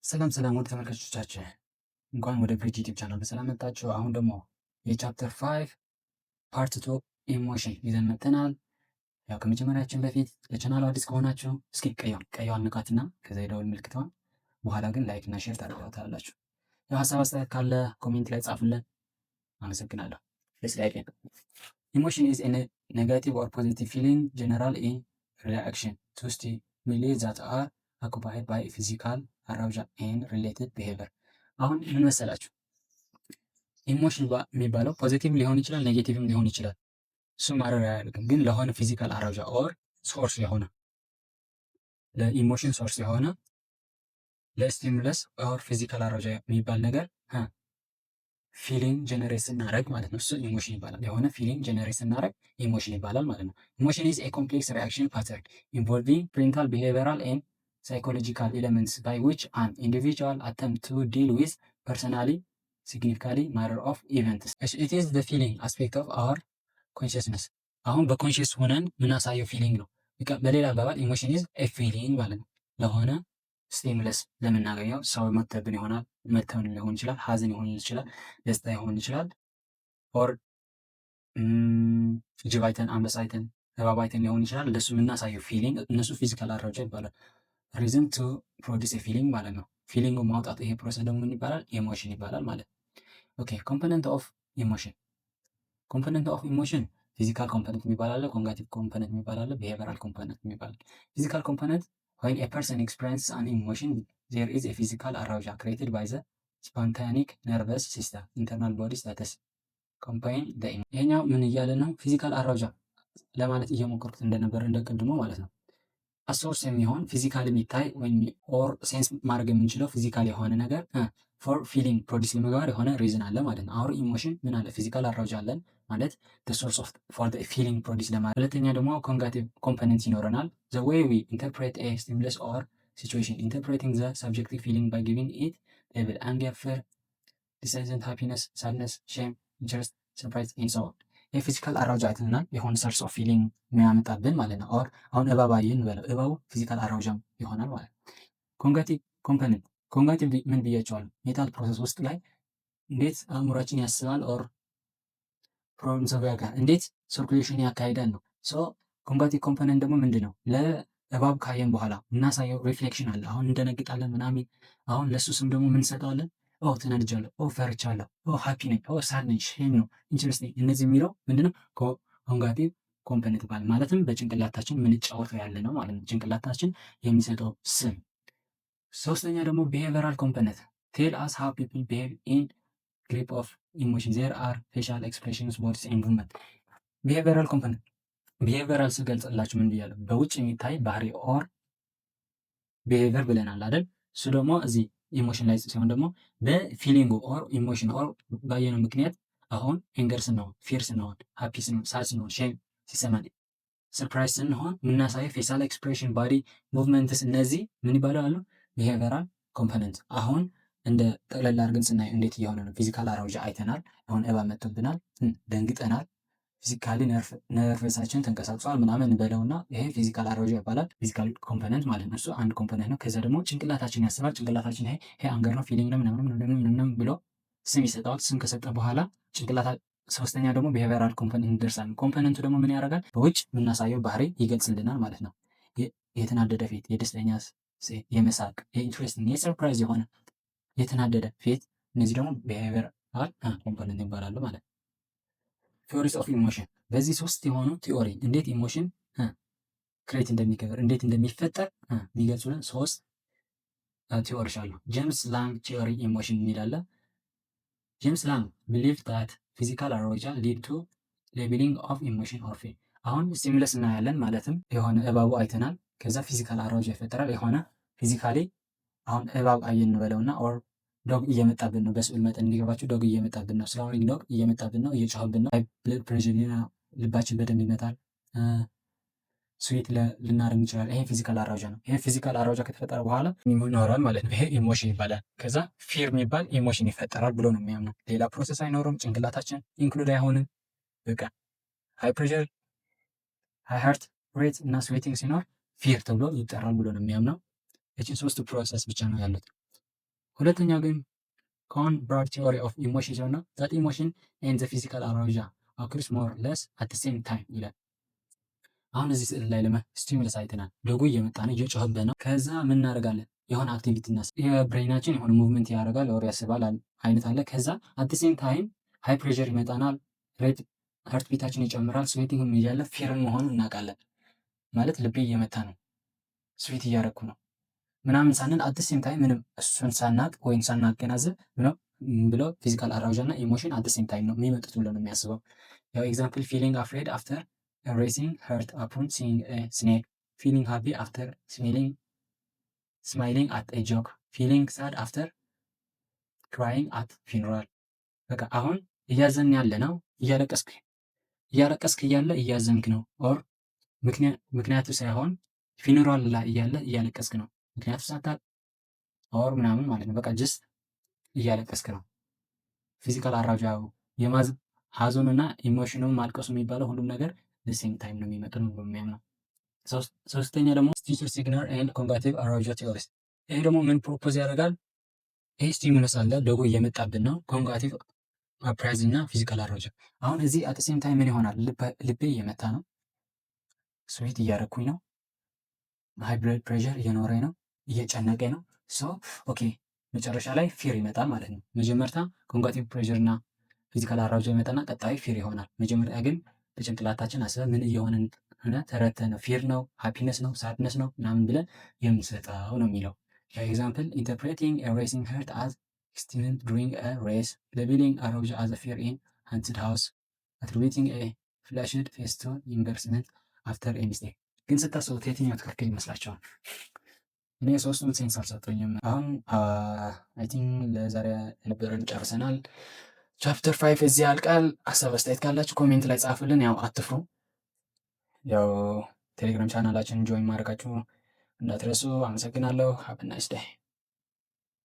ሰላም ሰላም ወደ ተመልካቾቻችን እንኳን ወደ ብሪጅ ዩቲዩብ ቻናል በሰላም መጣችሁ። አሁን ደግሞ የቻፕተር 5 ፓርት 2 ኢሞሽን ይዘን መጥተናል። ያው ከመጀመሪያችን በፊት ለቻናሉ አዲስ ከሆናችሁ እስኪ ቀይዋን ንካትና ከዛ የደወል ምልክቷን በኋላ ግን ላይክ እና ሼር ታደርጋላችሁ። ያው ሀሳብ አስተያየት ካለ ኮሜንት ላይ ጻፉልን። አመሰግናለሁ። ሌትስ ዳይቭ ኢን። ኢሞሽን ኢዝ ኤ ኔጋቲቭ ኦር ፖዚቲቭ ፊሊንግ ጀነራል ኢን ሪአክሽን ቱ ስቲሙሊ ዛት አር አኩፓይድ ባይ ፊዚካል አራውጃል ኤንድ ሪሌትድ ቢሄቪየር። አሁን ምን መሰላችሁ ኢሞሽን የሚባለው ፖዚቲቭ ሊሆን ይችላል፣ ኔጌቲቭም ሊሆን ይችላል። እሱ ማረር አያደርግም። ግን ለሆነ ፊዚካል አራውጃ ኦር ሶርስ የሆነ ለኢሞሽን ሶርስ የሆነ ለስቲሙለስ ኦር ፊዚካል አራውጃ የሚባል ነገር ፊሊንግ ጀነሬት ስናደርግ ማለት ነው። እሱ ኢሞሽን ይባላል። የሆነ ፊሊንግ ጀነሬት ስናደርግ ኢሞሽን ይባላል ማለት ነው። ኢሞሽን ኢዝ ኤ ኮምፕሌክስ ሪአክሽን ፓተርን ኢንቮልቪንግ ሜንታል ቢሄቪየራል ኤንድ psychological elements by which an individual attempt to deal with personally significantly matter of events. It is the feeling aspect of our consciousness. አሁን በኮንሽስ ሆነን ምናሳየው ፊሊንግ ነው። በሌላ አባባል ኢሞሽን ኢዝ ኤ ፊሊንግ ማለት ነው። ለሆነ ስቲሙለስ ለምናገኘው ሰው መተብን ይሆናል፣ መተውን ሊሆን ይችላል፣ ሀዘን ሊሆን ይችላል፣ ደስታ ሊሆን ይችላል። ኦር ጅብ አይተን፣ አንበሳ አይተን፣ እባብ አይተን ሊሆን ይችላል። እንደሱ የምናሳየው ፊሊንግ እነሱ ፊዚካል አራውጃ ይባላል። ሪዝን ቱ ፕሮዲስ ፊሊንግ ማለት ነው። ፊሊንጉ ማውጣት ይሄ ፕሮሰስ ደግሞ ምን ይባላል? ኢሞሽን ይባላል ማለት ነው። ኦኬ ኮምፖነንት ኦፍ ኢሞሽን። ኮምፖነንት ኦፍ ኢሞሽን ፊዚካል ኮምፖነንት የሚባል አለ፣ ኮግኒቲቭ ኮምፖነንት የሚባል አለ፣ ቢሄቪየራል ኮምፖነንት የሚባል አለ። ፊዚካል ኮምፖነንት when a person experiences an emotion there is a physical arousal created by the spontaneous nervous system internal body status combine the ይሄኛው ምን እያለ ነው? ፊዚካል አራውጃ ለማለት እየሞከርኩት እንደነበረ እንደቀድሞ ማለት ነው። አሶርስ የሚሆን ፊዚካል የሚታይ ወይም ኦር ሴንስ ማድረግ የምንችለው ፊዚካል የሆነ ነገር ፎር ፊሊንግ ፕሮዲስ ለመግባር የሆነ ሪዝን አለ ማለት ነው። አሁን ኢሞሽን ምን አለ? ፊዚካል አራውጃ አለን ማለት ሶርስ ኦፍ ፎር ፊሊንግ ፕሮዲስ ለማድረግ። ሁለተኛ ደግሞ ኮግኒቲቭ ኮምፖነንት ይኖረናል። ዘ ዌይ ዊ ኢንተርፕሬት ኤ ስቲሙለስ ኦር ሲቹዌሽን ኢንተርፕሬቲንግ ዘ ሰብጀክቲቭ ፊሊንግ ባይ ጊቪንግ ኢት ሌብል አንገር፣ ፌር፣ ዲሳይዘንት፣ ሃፒነስ፣ ሳድነስ፣ ሼም፣ ኢንተረስት፣ ሰርፕራይዝ ኤንድ ሶ ኦን። የፊዚካል አራውጃ አይተናል። የሆነ ሰርስ ኦፍ ፊሊንግ የሚያመጣብን ማለት ነው። ኦር አሁን እባብ አየን በለው፣ እባቡ ፊዚካል አራውጃም ይሆናል ማለት ነው። ኮግኒቲቭ ኮምፖነንት ኮግኒቲቭ ምን ብያቸዋለሁ? ሜንታል ፕሮሰስ ውስጥ ላይ እንዴት አእምሯችን ያስባል ኦር ፕሮብለም ሶልቭ ያደርጋል፣ እንዴት ሰርኩሌሽን ያካሂዳል ነው። ሶ ኮግኒቲቭ ኮምፖነንት ደግሞ ምንድን ነው? ለእባብ ካየን በኋላ እናሳየው ሪፍሌክሽን አለ። አሁን እንደነግጣለን ምናምን። አሁን ለሱ ስም ደግሞ ምን እንሰጠዋለን? ኦ ተናድጃለሁ፣ ኦ ፈርቻለሁ፣ ኦ ሃፒ ነኝ፣ ኦ ሳድ ነኝ፣ ሼም ነው፣ ኢንትረስቲንግ። እነዚህ የሚለው ምንድነው? ኮግኒቲቭ ኮምፖነንት ይባላል። ማለትም በጭንቅላታችን የምንጫወተው ያለ ነው ማለት ነው። ጭንቅላታችን የሚሰጠው ስም። ሶስተኛ ደግሞ ቢሄቪየራል ኮምፖነንት ቴል አስ ሃው ፒፕል ቢሄቭ ኢን ግሪፕ ኦፍ ኢሞሽን ዜር አር ፌሻል ኤክስፕሬሽንስ ቦዲስ ኤንድ ሙቭመንት። ቢሄቪየራል ኮምፖነንት ቢሄቪየራል ስገልጽላችሁ ምን ብያለሁ? በውጭ የሚታይ ባህሪ ኦር ቢሄቪየር ብለናል አይደል? እሱ ደግሞ እዚህ ኢሞሽን ላይ ሲሆን ደግሞ በፊሊንጉ ኦር ኢሞሽን ኦር ባየነው ምክንያት አሁን ኤንገር ስንሆን፣ ፊር ስንሆን፣ ሃፒ ስንሆን፣ ሳድ ስንሆን፣ ሼም ሲሰማን፣ ሰርፕራይዝ ስንሆን የምናሳየው ፌሻል ኤክስፕሬሽን፣ ባዲ ሙቭመንትስ እነዚህ ምን ይባላሉ? ቢሄቪየራል ኮምፖነንት። አሁን እንደ ጠቅለል አድርገን ስናይ እንዴት እየሆነ ነው? ፊዚካል አራውጃ አይተናል። አሁን እባብ መጥቶብናል፣ ደንግጠናል። ፊዚካሊ ነርቨሳችን ተንቀሳቅሷል ምናምን እንበለውና ይሄ ፊዚካል አራውጃ ይባላል። ፊዚካል ኮምፖነንት ማለት ነው። እሱ አንድ ኮምፖነንት ነው። ከዛ ደግሞ ጭንቅላታችን ያስባል። ጭንቅላታችን ይሄ አንገር ነው፣ ፊሊንግ ነው ምናምን ብሎ ስም ይሰጠዋል። ስም ከሰጠ በኋላ ጭንቅላታ ሶስተኛ ደግሞ ቢሄቪየራል ኮምፖነንት እንደርሳለን። ኮምፖነንቱ ደግሞ ምን ያደርጋል? በውጭ የምናሳየው ባህሪ ይገልጽልናል ማለት ነው። የተናደደ ፊት፣ የደስተኛ የመሳቅ፣ የኢንትረስቲንግ፣ የሰርፕራይዝ የሆነ የተናደደ ፊት፣ እነዚህ ደግሞ ቢሄቪየራል ኮምፖነንት ይባላሉ ማለት ነው። ቲዎሪስ ኦፍ ኢሞሽን። በዚህ ሶስት የሆኑ ቲዎሪ እንዴት ኢሞሽን ክሬት እንደሚከበር እንዴት እንደሚፈጠር የሚገልጹልን ሶስት ቲዎሪዎች አሉ። ጄምስ ላንግ ቲዎሪ ኢሞሽን የሚላለ ጄምስ ላንግ ቢሊቭ ዳት ፊዚካል አራውጃል ሊድ ቱ ሌቤሊንግ ኦፍ ኢሞሽን ኦር ፊል። አሁን ስቲሙለስ እናያለን ማለትም የሆነ እባቡ አይተናል። ከዛ ፊዚካል አራውጃ ይፈጠራል። የሆነ ፊዚካሊ አሁን እባብ አየን እንበለውና ኦር ዶግ እየመጣብን ነው። በስዕል መጠን እንዲገባችሁ ዶግ እየመጣብን ነው። ስላውሪንግ ዶግ እየመጣብን ነው፣ እየጮኸብን ነው። ብለድ ፕሬሸር፣ ልባችን በደንብ ይመታል። ስዊት ልናደርግ እንችላለን። ይሄ ፊዚካል አራውጃ ነው። ይሄ ፊዚካል አራውጃ ከተፈጠረ በኋላ ይኖራል ማለት ነው። ይሄ ኢሞሽን ይባላል። ከዛ ፊር የሚባል ኢሞሽን ይፈጠራል ብሎ ነው የሚያምነው። ሌላ ፕሮሰስ አይኖርም። ጭንቅላታችን ኢንክሉድ አይሆንም። በቃ ሃይ ፕሬሸር፣ ሃይ ሃርት ሬት እና ስዌቲንግ ሲኖር ፊር ተብሎ ይጠራል ብሎ ነው የሚያምነው። እቺን ሶስቱ ፕሮሰስ ብቻ ነው ያሉት። ሁለተኛው ግን ኮን ብራድ ቲዎሪ ኦፍ ኢሞሽን ሲሆን ነው ዛት ኢሞሽን ኤንድ ዘ ፊዚካል አራውዣል ኦክርስ ሞር ለስ አት ዘ ሴም ታይም ይላል። አሁን እዚህ ስዕል ላይ ስቲሙለስ አይተናል። ዶጉ እየመጣ ነው፣ እየጮኸብን ነው። ከዛ ምን እናደርጋለን? የሆነ አክቲቪቲ የብሬናችን የሆነ ሙቭመንት ያደርጋል ወር ያስባል አይነት አለ። ከዛ አት ዘ ሴም ታይም ሃይ ፕሬሸር ይመጣናል፣ ሀርት ቢታችን ይጨምራል፣ ስዌቲንግ እያለ ፊርን መሆኑን እናውቃለን። ማለት ልቤ እየመታ ነው፣ ስዌት እያደረኩ ነው ምናምን ሳንን አት ዘ ሴም ታይም ምንም እሱን ሳናቅ ወይም ሳናገናዘብ ብሎ ፊዚካል አራውዣል እና ኢሞሽን አት ዘ ሴም ታይም ነው የሚመጡት ብሎ ነው የሚያስበው። ያው ኤግዛምፕል ፊሊንግ አፍሬድ አፍተር ሬሲንግ ሄርት አፖን ሲንግ ስኔክ፣ ፊሊንግ ሃፒ አፍተር ስማይሊንግ አት ኤ ጆክ፣ ፊሊንግ ሳድ አፍተር ክራይንግ አት ፊንራል። በቃ አሁን እያዘን ያለ ነው፣ እያለቀስክ እያለ እያዘንክ ነው። ኦር ምክንያቱ ሳይሆን ፊንራል ላይ እያለ እያለቀስክ ነው፣ ምክንያቱ ሳታውቅ ኦር ምናምን ማለት ነው። በቃ ጅስት እያለቀስክ ነው። ፊዚካል አራውጃው ሀዘኑ እና ኢሞሽኑ ማልቀሱ የሚባለው ሁሉም ነገር ሴም ታይም ነው የሚመጡ ነው የሚያምነው። ሶስተኛ ደግሞ ስቲሙለስ ሲግናል ኤንድ ኮንጋቲቭ አራውጃል ቲዎሪስ። ይሄ ደግሞ ምን ፕሮፖዝ ያደርጋል? ይሄ ስቲሙለስ አለ፣ ዶጎ እየመጣብን ነው። ኮንጋቲቭ አፕራይዝ እና ፊዚካል አራውጃል። አሁን እዚህ አት ሴም ታይም ምን ይሆናል? ልቤ እየመታ ነው፣ ስዌት እያደረኩኝ ነው፣ ሃይ ብለድ ፕሬሸር እየኖረኝ ነው፣ እየጨነቀኝ ነው። ሶ ኦኬ መጨረሻ ላይ ፊር ይመጣል ማለት ነው። መጀመርታ ኮንጋቲቭ ፕሬሸር እና ፊዚካል አራውጃል ይመጣና ቀጣይ ፊር ይሆናል። መጀመሪያ ግን በጭንቅላታችን አስበን ምን እየሆንን ሆነ ተረተን ነው ፊር ነው ሃፒነስ ነው ሳድነስ ነው ምናምን ብለን የምንሰጠው ነው የሚለው። ኤግዛምፕል ኢንተርፕሬቲንግ ኤ ሬሲንግ ሄርት አዝ ኤክስቲመንት ዱሪንግ ኤ ሬስ፣ ሌቤሊንግ አራውጃል አዝ ፊር ኢን ሃንትድ ሃውስ፣ አትሪቢዩቲንግ ኤ ፍላሽድ ፌስ ቱ ኢምበርስመንት አፍተር ኤ ሚስቴክ። ግን ስታስቡት የትኛው ትክክል ይመስላችኋል? እኔ ሶስቱም ሴንስ አልሰጠኝም። አሁን አይ ቲንክ ለዛሬ የነበረን ጨርሰናል። ቻፕተር 5 እዚህ ያልቃል። ሀሳብ አስተያየት ካላችሁ ኮሜንት ላይ ጻፉልን። ያው አትፍሩ። ያው ቴሌግራም ቻናላችን ጆይን ማድረጋችሁ እንዳትረሱ። አመሰግናለሁ። ሃቭ ናይስ ዴይ